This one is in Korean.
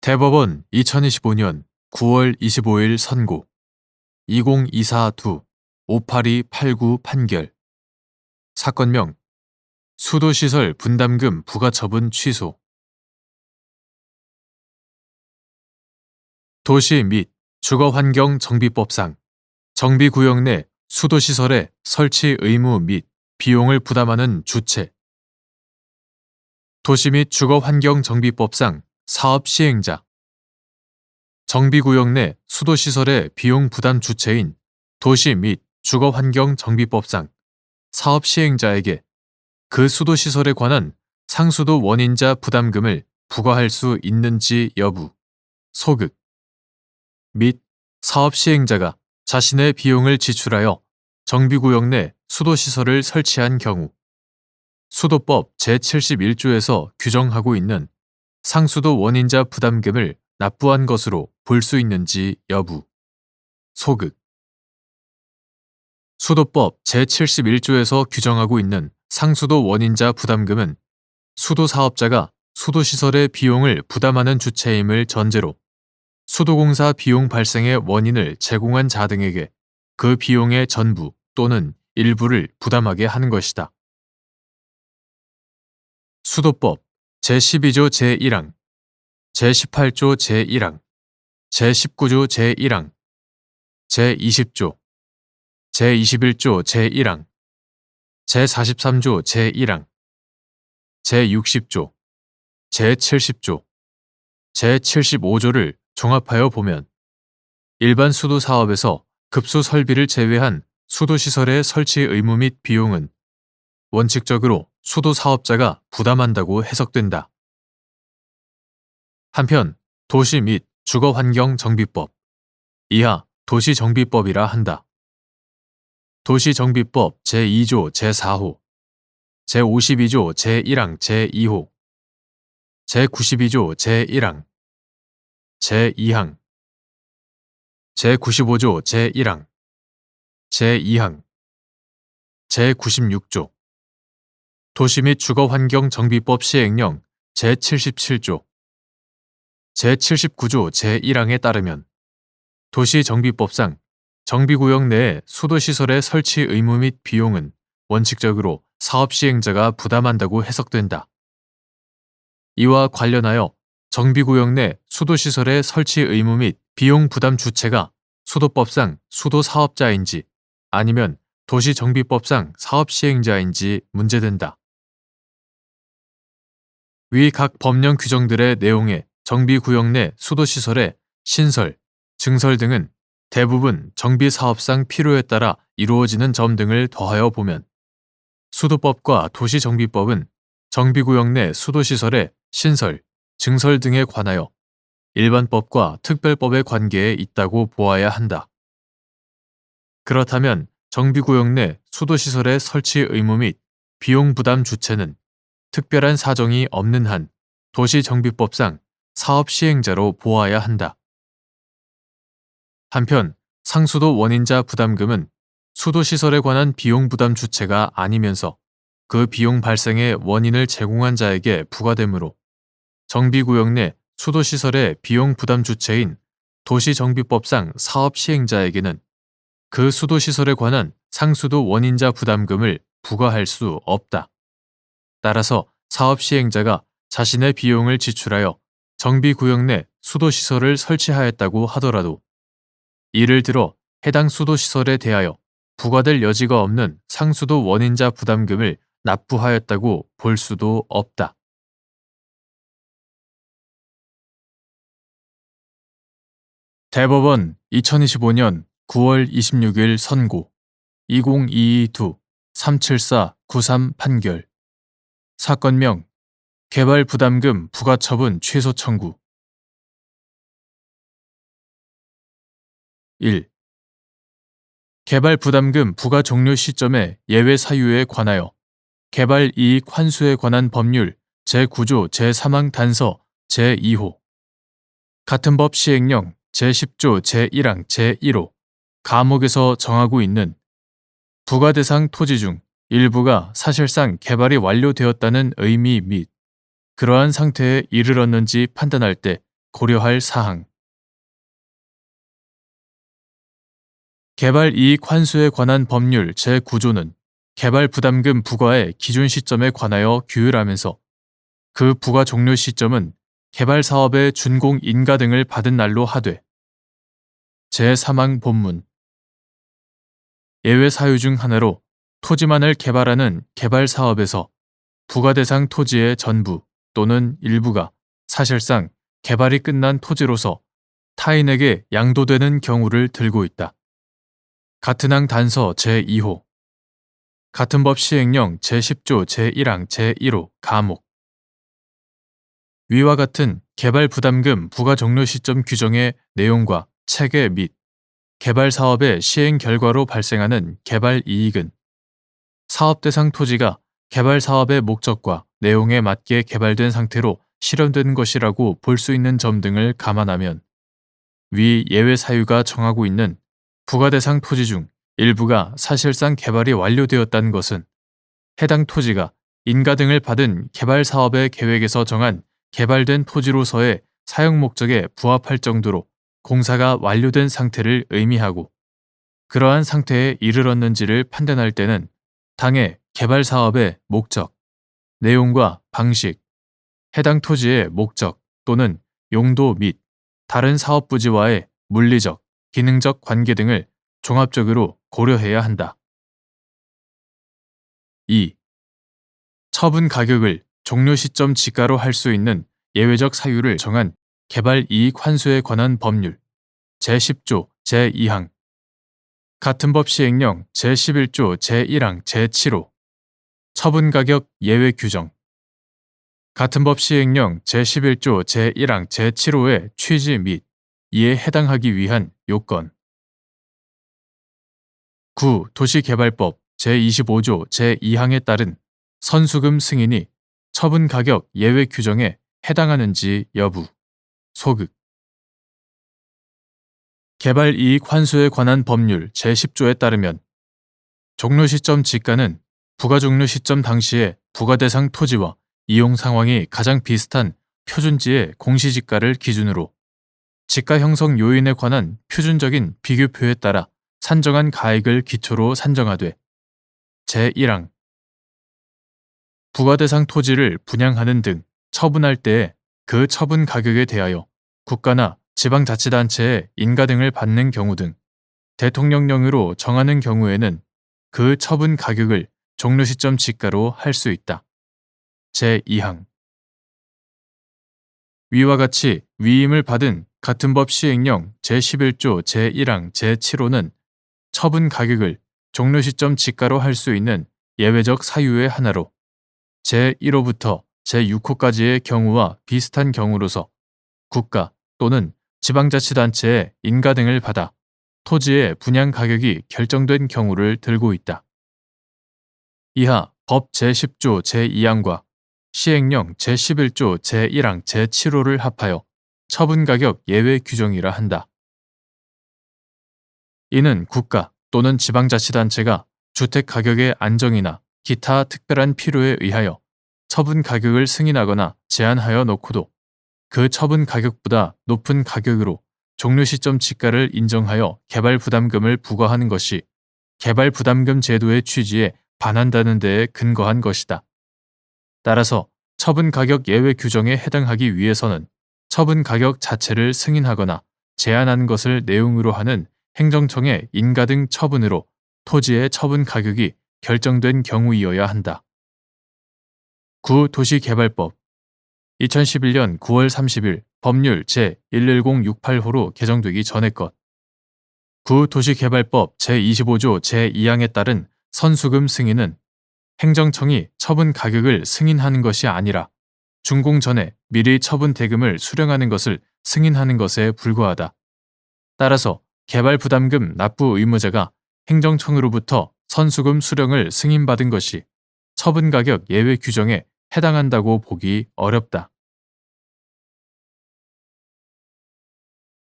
대법원 2025년 9월 25일 선고 2024-2-58289 판결 사건명 수도시설 분담금 부과처분 취소 도시 및 주거환경정비법상 정비구역 내 수도시설의 설치 의무 및 비용을 부담하는 주체 도시 및 주거환경정비법상 사업 시행자 정비구역 내 수도시설의 비용 부담 주체인 도시 및 주거환경정비법상 사업 시행자에게 그 수도시설에 관한 상수도 원인자 부담금을 부과할 수 있는지 여부, 소극 및 사업 시행자가 자신의 비용을 지출하여 정비구역 내 수도시설을 설치한 경우 수도법 제71조에서 규정하고 있는 상수도 원인자 부담금을 납부한 것으로 볼 수 있는지 여부, 소극 수도법 제71조에서 규정하고 있는 상수도 원인자 부담금은 수도사업자가 수도시설의 비용을 부담하는 주체임을 전제로 수도공사 비용 발생의 원인을 제공한 자 등에게 그 비용의 전부 또는 일부를 부담하게 하는 것이다. 수도법 제12조 제1항, 제18조 제1항, 제19조 제1항, 제20조, 제21조 제1항, 제43조 제1항, 제60조, 제70조, 제75조를 종합하여 보면 일반 수도 사업에서 급수 설비를 제외한 수도시설의 설치 의무 및 비용은 원칙적으로 수도 사업자가 부담한다고 해석된다. 한편 도시 및 주거환경정비법, 이하 도시정비법이라 한다. 도시정비법 제2조 제4호, 제52조 제1항 제2호, 제92조 제1항, 제2항, 제95조 제1항, 제2항, 제96조, 도시 및 주거환경정비법 시행령 제77조, 제79조 제1항에 따르면 도시정비법상 정비구역 내의 수도시설의 설치 의무 및 비용은 원칙적으로 사업 시행자가 부담한다고 해석된다. 이와 관련하여 정비구역 내 수도시설의 설치 의무 및 비용 부담 주체가 수도법상 수도사업자인지 아니면 도시정비법상 사업 시행자인지 문제된다. 위 각 법령 규정들의 내용에 정비구역 내 수도시설의 신설, 증설 등은 대부분 정비사업상 필요에 따라 이루어지는 점 등을 더하여 보면 수도법과 도시정비법은 정비구역 내 수도시설의 신설, 증설 등에 관하여 일반법과 특별법의 관계에 있다고 보아야 한다. 그렇다면 정비구역 내 수도시설의 설치 의무 및 비용 부담 주체는 특별한 사정이 없는 한 도시정비법상 사업 시행자로 보아야 한다. 한편 상수도 원인자 부담금은 수도시설에 관한 비용 부담 주체가 아니면서 그 비용 발생의 원인을 제공한 자에게 부과되므로 정비구역 내 수도시설의 비용 부담 주체인 도시정비법상 사업 시행자에게는 그 수도시설에 관한 상수도 원인자 부담금을 부과할 수 없다. 따라서 사업 시행자가 자신의 비용을 지출하여 정비구역 내 수도시설을 설치하였다고 하더라도 이를 들어 해당 수도시설에 대하여 부과될 여지가 없는 상수도 원인자 부담금을 납부하였다고 볼 수도 없다. 대법원 2025년 9월 26일 선고 2022-37493 판결 사건명 개발 부담금 부과처분 취소 청구 1. 개발 부담금 부과 종료 시점의 예외 사유에 관하여 개발 이익 환수에 관한 법률 제9조 제3항 단서 제2호 같은 법 시행령 제10조 제1항 제1호 가목에서 정하고 있는 부과 대상 토지 중 일부가 사실상 개발이 완료되었다는 의미 및 그러한 상태에 이르렀는지 판단할 때 고려할 사항. 개발이익 환수에 관한 법률 제9조는 개발부담금 부과의 기준 시점에 관하여 규율하면서 그 부과 종료 시점은 개발사업의 준공 인가 등을 받은 날로 하되 제3항 본문 예외 사유 중 하나로 토지만을 개발하는 개발사업에서 부과 대상 토지의 전부 또는 일부가 사실상 개발이 끝난 토지로서 타인에게 양도되는 경우를 들고 있다. 같은 항 단서 제2호 같은 법 시행령 제10조 제1항 제1호 가목 위와 같은 개발 부담금 부과 종료 시점 규정의 내용과 체계 및 개발 사업의 시행 결과로 발생하는 개발 이익은 사업 대상 토지가 개발 사업의 목적과 내용에 맞게 개발된 상태로 실현된 것이라고 볼 수 있는 점 등을 감안하면 위 예외 사유가 정하고 있는 부과 대상 토지 중 일부가 사실상 개발이 완료되었다는 것은 해당 토지가 인가 등을 받은 개발 사업의 계획에서 정한 개발된 토지로서의 사용 목적에 부합할 정도로 공사가 완료된 상태를 의미하고 그러한 상태에 이르렀는지를 판단할 때는 당해 개발 사업의 목적, 내용과 방식, 해당 토지의 목적 또는 용도 및 다른 사업 부지와의 물리적, 기능적 관계 등을 종합적으로 고려해야 한다. 2. 처분 가격을 종료 시점 지가로 할 수 있는 예외적 사유를 정한 개발 이익 환수에 관한 법률 제10조 제2항 같은 법 시행령 제11조 제1항 제7호 처분 가격 예외 규정 같은 법 시행령 제11조 제1항 제7호의 취지 및 이에 해당하기 위한 요건 9. 도시개발법 제25조 제2항에 따른 선수금 승인이 처분 가격 예외 규정에 해당하는지 여부 소극 개발 이익 환수에 관한 법률 제10조에 따르면 종료 시점 지가는 부과 종료 시점 당시의 부과 대상 토지와 이용 상황이 가장 비슷한 표준지의 공시지가를 기준으로 지가 형성 요인에 관한 표준적인 비교표에 따라 산정한 가액을 기초로 산정하되 제1항 부과 대상 토지를 분양하는 등 처분할 때에 그 처분 가격에 대하여 국가나 지방자치단체의 인가 등을 받는 경우 등 대통령령으로 정하는 경우에는 그 처분 가격을 종료 시점 지가로 할 수 있다. 제2항 위와 같이 위임을 받은 같은 법 시행령 제11조 제1항 제7호는 처분 가격을 종료 시점 지가로 할 수 있는 예외적 사유의 하나로 제1호부터 제6호까지의 경우와 비슷한 경우로서 국가 또는 지방자치단체의 인가 등을 받아 토지의 분양 가격이 결정된 경우를 들고 있다. 이하 법 제10조 제2항과 시행령 제11조 제1항 제7호를 합하여 처분가격 예외 규정이라 한다. 이는 국가 또는 지방자치단체가 주택가격의 안정이나 기타 특별한 필요에 의하여 처분가격을 승인하거나 제한하여 놓고도 그 처분가격보다 높은 가격으로 종료 시점 지가를 인정하여 개발부담금을 부과하는 것이 개발부담금 제도의 취지에 반한다는 데에 근거한 것이다. 따라서 처분가격 예외 규정에 해당하기 위해서는 처분가격 자체를 승인하거나 제한하는 것을 내용으로 하는 행정청의 인가 등 처분으로 토지의 처분가격이 결정된 경우이어야 한다. 9. 도시개발법 2011년 9월 30일 법률 제11068호로 개정되기 전의 것 9. 도시개발법 제25조 제2항에 따른 선수금 승인은 행정청이 처분 가격을 승인하는 것이 아니라 준공 전에 미리 처분 대금을 수령하는 것을 승인하는 것에 불과하다. 따라서 개발부담금 납부 의무자가 행정청으로부터 선수금 수령을 승인받은 것이 처분가격 예외 규정에 해당한다고 보기 어렵다.